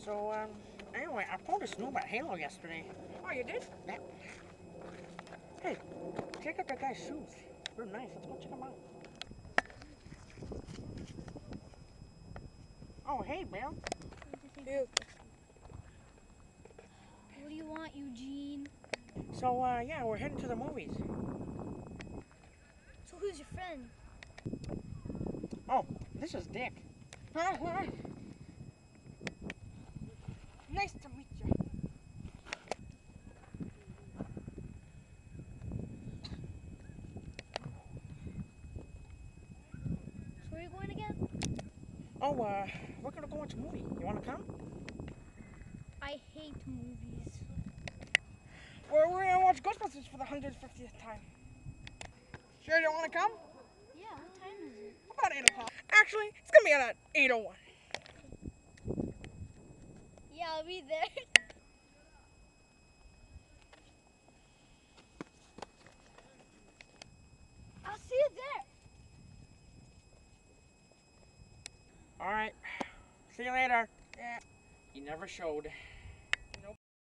So, anyway, I pulled a Snoop at Halo yesterday. Oh, you did? Yeah. Hey, check out that guy's shoes. They're nice. Let's go check them out. Oh, hey, Bill. Ew. What do you want, Eugene? So, yeah, we're heading to the movies. So who's your friend? Oh, this is Dick. Nice to meet you. So where are you going again? Oh, we're gonna go watch a movie. You wanna come? I hate movies. We're gonna watch Ghostbusters for the 150th time. Sure you wanna come? Yeah, what time is it? About 8 o'clock. Actually, it's gonna be at 8:01. Yeah, I'll be there. I'll see you there. All right. See you later. Yeah. He never showed.